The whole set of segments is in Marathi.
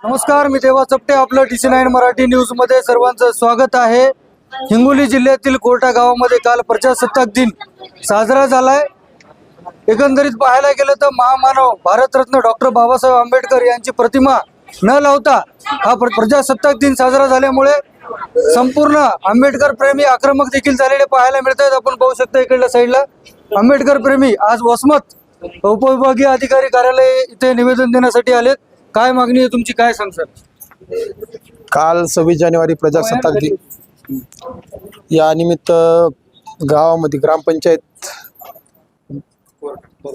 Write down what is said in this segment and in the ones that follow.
नमस्कार, मी देवा चपटे. आपलं DC9 मराठी न्यूज मध्ये सर्वांचं स्वागत आहे. हिंगोली जिल्ह्यातील कोर्टा गावामध्ये काल प्रजासत्ताक दिन साजरा झालाय. एकंदरीत पाहायला गेलं तर महामानव भारतरत्न डॉक्टर बाबासाहेब आंबेडकर यांची प्रतिमा न लावता हा प्रजासत्ताक दिन साजरा झाल्यामुळे संपूर्ण आंबेडकर प्रेमी आक्रमक देखील झालेले पाहायला मिळत आहेत. आपण पाहू शकता इकडल्या साईडला आंबेडकर प्रेमी आज वसमत उपविभागीय अधिकारी कार्यालय इथे निवेदन देण्यासाठी आलेत. काय मागणी आहे तुमची, काय सांगसाल? काल 26 जानेवारी प्रजासत्ताक दिन या निमित्त गावामध्ये ग्रामपंचायत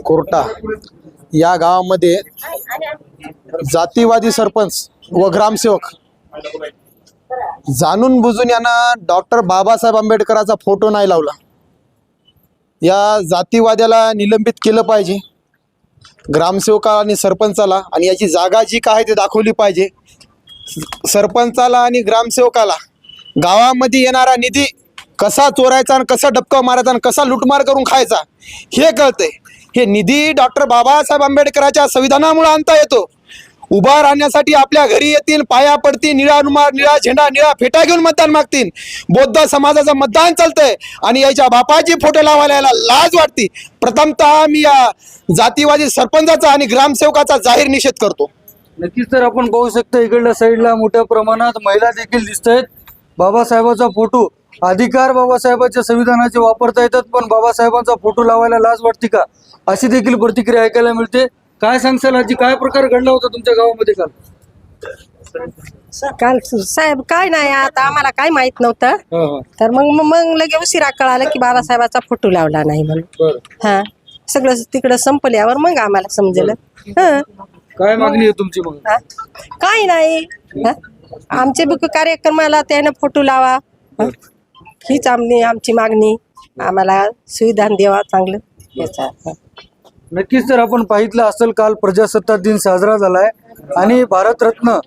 कोर्टा या गावामध्ये जातीवादी सरपंच व ग्रामसेवक जाणून बुजून यानं डॉक्टर बाबासाहेब आंबेडकरांचा फोटो नाही लावला. या जातीवाद्याला निलंबित केलं पाहिजे, ग्रामसेवकाला आणि सरपंचाला, आणि याची जागा जी काय ते दाखवली पाहिजे. सरपंचाला आणि ग्रामसेवकाला गावामध्ये येणारा निधी कसा चोरायचा आणि कसा डबका मारायचा आणि कसा लुटमार करून खायचा हे कळतंय. हे निधी डॉक्टर बाबासाहेब आंबेडकरांच्या संविधानामुळे आणता येतो. उभा राहण्यासाठी आपल्या घरी येतील, पाया पडतील, निळा रुमाल, निळा झेंडा, निळा फेटा घेऊन मतदान मागतील. बौद्ध समाजाचं मतदान चालतंय आणि याच्या बापाची फोटो लावायला याला लाज वाटते. प्रथमतः मी या जातीवादी सरपंचाचा आणि ग्रामसेवकाचा जाहीर निषेध करतो. नक्कीच. तर आपण पाहू शकता इकडल्या साईडला मोठ्या प्रमाणात महिला देखील दिसत आहेत. बाबासाहेबांचा फोटो, अधिकार बाबासाहेबांच्या संविधानाचे वापरता येतात, पण बाबासाहेबांचा फोटो लावायला लाज वाटते का, अशी देखील प्रतिक्रिया ऐकायला मिळते. काय सांगसाल आजी, काय प्रकार घडला होता तुमच्या गावामध्ये काल? काल साहेब काय नाही, आता आम्हाला काय माहित नव्हतं. तर मग लगे उशिरा कळालं की बाबासाहेबाचा फोटो लावला नाही म्हणून. हा, सगळं तिकडं संपल्यावर मग आम्हाला समजलं. काय मागणी आहे तुमची मग? काय नाही, आमचे बी कार्यक्रमाला त्यानं फोटो लावा, हीच आमची मागणी. आम्हाला सुविधा द्यावा चांगलं याचा. नक्कीच. तर आपण पाहितलं असेल काल प्रजासत्ताक दिन साजरा झालाय आणि भारतरत्न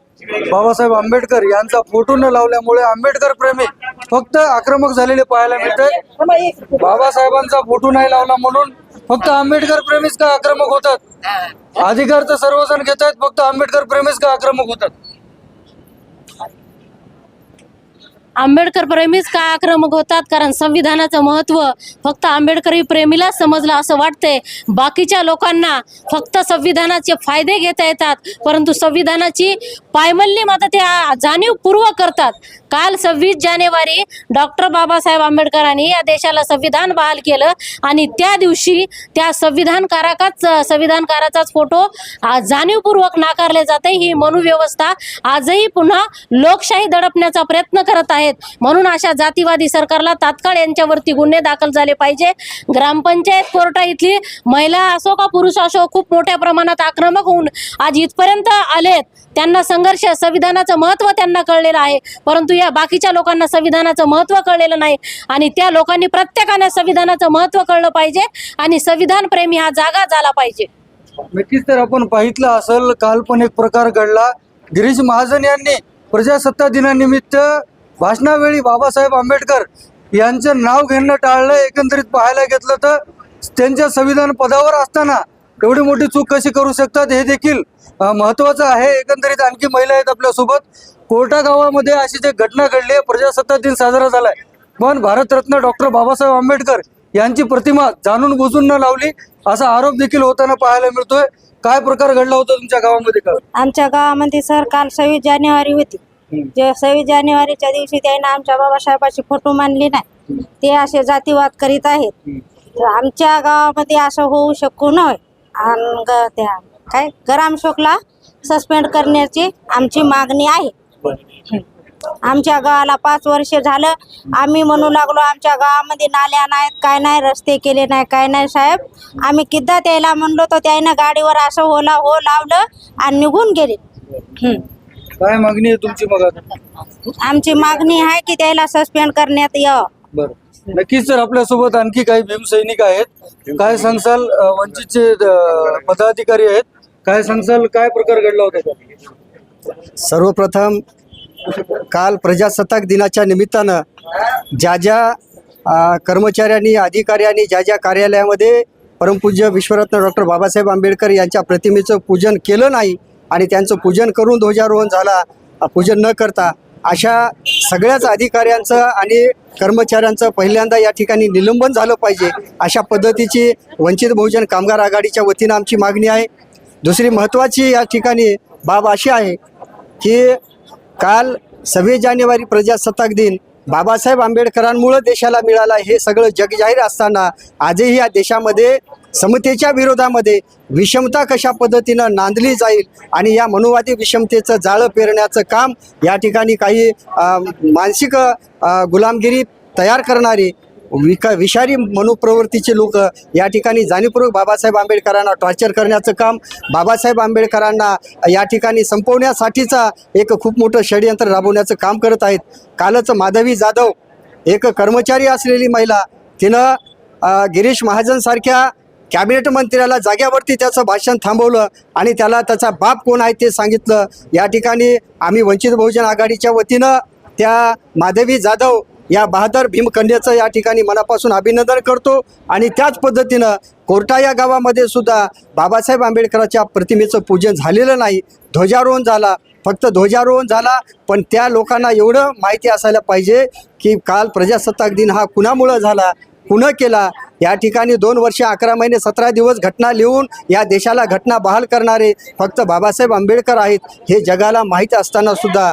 बाबासाहेब आंबेडकर यांचा फोटो न लावल्यामुळे आंबेडकर प्रेमी फक्त आक्रमक झालेले पाहायला मिळतात. बाबासाहेबांचा फोटो नाही लावला म्हणून फक्त आंबेडकर प्रेमीच का आक्रमक होतात? अधिकार तर सर्वजण घेत आहेत, फक्त आंबेडकर प्रेमीच का आक्रमक होतात? आंबेडकर प्रेमीच का आक्रमक होतात? कारण संविधानाचं महत्त्व फक्त आंबेडकरी प्रेमीला समजलं असं वाटतंय. बाकीच्या लोकांना फक्त संविधानाचे फायदे घेता येतात, परंतु संविधानाची पायमल्ली मात्र ते जाणीवपूर्वक करतात. काल 26 जानेवारी डॉक्टर बाबासाहेब आंबेडकरांनी या देशाला संविधान बहाल केलं आणि त्या दिवशी त्या संविधानकाराचाच फोटो जाणीवपूर्वक नाकारले जाते. ही मनुव्यवस्था आजही पुन्हा लोकशाही दडपण्याचा प्रयत्न करत आहेत. म्हणून अशा जातीवादी सरकारला तात्काळ यांच्यावरती गुन्हे दाखल झाले पाहिजे. ग्रामपंचायत कोर्टा इथली महिला असो का पुरुष असो खूप मोठ्या प्रमाणात आक्रमक होऊन आज इथपर्यंत आलेत. त्यांना संघर्ष, संविधानाचं महत्त्व त्यांना कळलेलं आहे, परंतु या बाकीच्या लोकांना संविधानाचं महत्त्व कळलेलं नाही. आणि त्या लोकांनी प्रत्येकाने संविधानाचं महत्त्व कळलं पाहिजे आणि संविधान प्रेमी हा जागा झाला पाहिजे. नक्कीच. तर आपण पाहितलं असेल काल पण एक प्रकार घडला. गिरीश महाजन यांनी प्रजासत्ताक दिनानिमित्त भाषणावेळी बाबासाहेब आंबेडकर यांचं नाव घेणं टाळलं. एकंदरीत पाहायला घेतलं तर त्यांच्या संविधान पदावर असताना एवढी मोठी चूक कशी करू शकतात हे देखील महत्वाचं आहे. एकंदरीत आणखी महिला आहेत आपल्यासोबत. कोर्टा गावामध्ये अशी जी घटना घडली आहे, प्रजासत्ताक दिन साजरा झालाय पण भारतरत्न डॉक्टर बाबासाहेब आंबेडकर यांची प्रतिमा जाणून बुजून न लावली असा आरोप देखील होताना पाहायला मिळतोय. काय प्रकार घडला होता तुमच्या गावामध्ये काल? आमच्या गावामध्ये सर काल 26 जानेवारी होती. जे 26 जानेवारीच्या दिवशी त्यांना आमच्या बाबासाहेबाची फोटो मानली नाही, ते असे जातीवाद करीत आहेत. तर आमच्या गावामध्ये असं होऊ शकू नये आणि त्या काय ग्रामसेवकला सस्पेंड करण्याची आमची मागणी आहे. आमच्या गावाला 5 वर्ष झालं आम्ही म्हणू लागलो आमच्या गावामध्ये नाल्या नाहीत, काय नाही, रस्ते केले नाही, काय नाही. साहेब आम्ही किद्दा त्याला म्हणलो तर त्यानं गाडीवर असं हो लावलं आणि निघून गेले. काय मागणी आहे तुमची मग? आमची मागणी आहे की त्याला सस्पेंड करण्यात यावं. बरं, नक्कीच. तर आपल्यासोबत आणखी काही भीमसैनिक आहेत. काय सांगसाल? वंचितचे पदाधिकारी आहेत. काय सांगसाल, काय प्रकार घडला होता? सर्वप्रथम काल प्रजासत्ताक दिनाच्या निमित्तानं ज्या कर्मचाऱ्यांनी, अधिकाऱ्यांनी ज्या कार्यालयामध्ये परमपूज्य विश्वरत्न डॉक्टर बाबासाहेब आंबेडकर यांच्या प्रतिमेचं पूजन केलं नाही आणि त्यांचं पूजन करून ध्वजारोहण झाला, पूजन न करता अशा सगळ्याच अधिकाऱ्यांचं आणि कर्मचाऱ्यांचं पहिल्यांदा या ठिकाणी निलंबन झालं पाहिजे. अशा पद्धतीची वंचित बहुजन कामगार आघाडीच्या वतीनं आमची मागणी आहे. दुसरी महत्त्वाची या ठिकाणी बाब अशी आहे की काल 26 जानेवारी प्रजासत्ताक दिन बाबासाहेब आंबेडकरांमुळं देशाला मिळाला हे सगळं जगजाहीर असताना आजही या देशामध्ये समतेच्या विरोधामध्ये विषमता कशा पद्धतीनं नांदली जाईल आणि या मनुवादी विषमतेचं जाळं पेरण्याचं काम या ठिकाणी काही मानसिक गुलामगिरी तयार करणारे विषारी मनोप्रवृत्तीचे लोक या ठिकाणी जाणीवपूर्वक बाबासाहेब आंबेडकरांना टॉर्चर करण्याचं काम, बाबासाहेब आंबेडकरांना या ठिकाणी संपवण्यासाठीचा एक खूप मोठं षडयंत्र राबवण्याचं काम करत आहेत. कालच माधवी जाधव एक कर्मचारी असलेली महिला, तिनं गिरीश महाजनसारख्या कॅबिनेट मंत्र्याला जाग्यावरती त्याचं भाषण थांबवलं आणि त्याला त्याचा बाप कोण आहे ते सांगितलं. या ठिकाणी आम्ही वंचित बहुजन आघाडीच्या वतीनं त्या माधवी जाधव या बहादर भीमकन्याचं या ठिकाणी मनापासून अभिनंदन करतो. आणि त्याच पद्धतीनं कोर्टा या गावामध्ये सुद्धा बाबासाहेब आंबेडकरांच्या प्रतिमेचं पूजन झालेलं नाही, ध्वजारोहण झाला, फक्त ध्वजारोहण झाला. पण त्या लोकांना एवढं माहिती असायला पाहिजे की काल प्रजासत्ताक दिन हा कुणामुळं झाला, कुणं केला. या ठिकाणी 2 वर्ष 11 महिने 17 दिवस घटना लिहून या देशाला घटना बहाल करणारे फक्त बाबासाहेब आंबेडकर आहेत हे जगाला माहीत असताना सुद्धा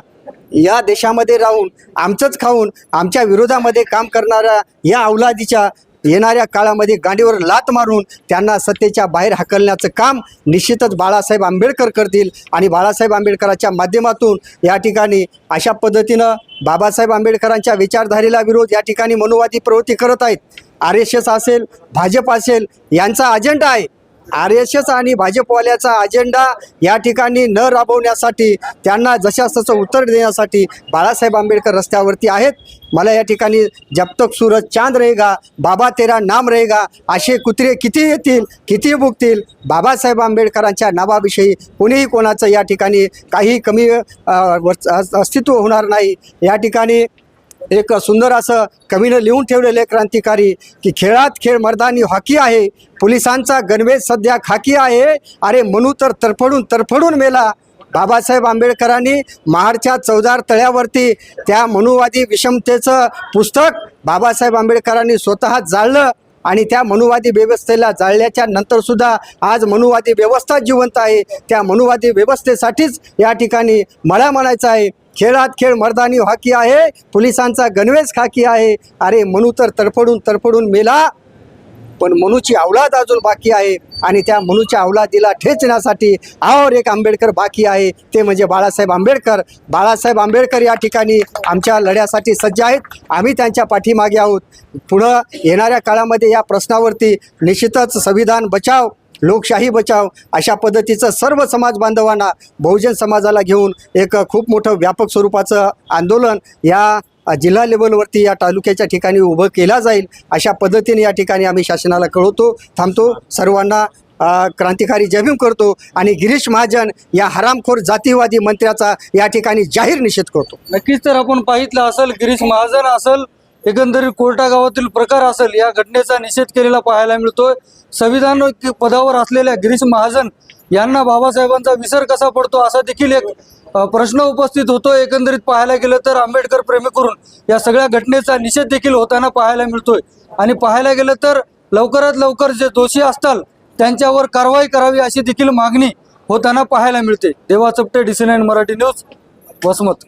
या देशामध्ये राहून आमचंच खाऊन आमच्या विरोधामध्ये काम करणाऱ्या या अवलादीच्या येणाऱ्या काळामध्ये गांडीवर लात मारून त्यांना सत्तेच्या बाहेर हाकलण्याचं काम निश्चितच बाळासाहेब आंबेडकर करतील. आणि बाळासाहेब आंबेडकरांच्या माध्यमातून या ठिकाणी अशा पद्धतीनं बाबासाहेब आंबेडकरांच्या विचारधारेला विरोध या ठिकाणी मनुवादी प्रवृत्ती करत आहेत. RSS असेल, भाजप असेल, यांचा अजेंडा आहे. RSS आणि भाजपवाल्याचा अजेंडा या ठिकाणी न राबवण्यासाठी, त्यांना जशास तसं उत्तर देण्यासाठी बाळासाहेब आंबेडकर रस्त्यावरती आहेत. मला या ठिकाणी जब तक सूरज चांद रहेगा बाबा तेरा नाम रहेगा असे कुत्रे किती येतील, किती भुकतील, बाबासाहेब आंबेडकरांच्या नावाविषयी कोणीही कोणाचं या ठिकाणी काही कमी अस्तित्व होणार नाही. या ठिकाणी एक सुंदर असं कवीनं लिहून ठेवलेले क्रांतिकारी की खेळात खेळ मर्दानी हॉकी आहे, पोलिसांचा गणवेश सध्या खाकी आहे, अरे म्हणू तर तरफडून मेला. बाबासाहेब आंबेडकरांनी महाडच्या चौदार तळ्यावरती त्या मनुवादी विषमतेचं पुस्तक बाबासाहेब आंबेडकरांनी स्वतः जाळलं आणि त्या मनुवादी व्यवस्थेला जाळल्याच्या नंतरसुद्धा आज मनुवादी व्यवस्था जिवंत आहे. त्या मनुवादी व्यवस्थेसाठीच या ठिकाणी मला म्हणायचं आहे, खेळात खेळ मर्दानी हॉकी आहे, पोलिसांचा गणवेश खाकी आहे, अरे मनू तर तरफडून मेला. पण मनूची अवलाद अजून बाकी आहे आणि त्या मनूच्या अवलादीला ठेचण्यासाठी और एक आंबेडकर बाकी आहे, ते म्हणजे बाळासाहेब आंबेडकर. बाळासाहेब आंबेडकर या ठिकाणी आमच्या लढ्यासाठी सज्ज आहेत. आम्ही त्यांच्या पाठीमागे आहोत. पुढं येणाऱ्या काळामध्ये या प्रश्नावरती निश्चितच संविधान बचाव, लोकशाही बचाव अशा पद्धतीचं सर्व समाज बांधवांना, बहुजन समाजाला घेऊन एक खूप मोठं व्यापक स्वरूपाचं आंदोलन या जिल्हा लेवलवरती या तालुक्याच्या ठिकाणी उभं केला जाईल. अशा पद्धतीने या ठिकाणी आम्ही शासनाला कळवतो, थांबतो. सर्वांना क्रांतिकारी जय भीम करतो आणि गिरीश महाजन या हरामखोर जातीवादी मंत्र्याचा या ठिकाणी जाहीर निषेध करतो. नक्कीच तर आपण पाहितलं असेल, गिरीश महाजन असेल, एकंदरीत कोर्टा गावातील प्रकार असेल, या घटनेचा निषेध केलेला पाहायला मिळतोय. संविधान पदावर असलेल्या गिरीश महाजन यांना बाबासाहेबांचा विसर कसा पडतो असा देखील एक प्रश्न उपस्थित होतो. एकंदरीत पाहायला गेलं तर आंबेडकर प्रेमी करून या सगळ्या घटनेचा निषेध देखील होताना पाहायला मिळतोय. आणि पाहायला गेलं तर लवकरात लवकर जे दोषी असतात त्यांच्यावर कारवाई करावी अशी देखील मागणी होताना पाहायला मिळते. देवा चपटे, DC9 मराठी न्यूज, वसमत.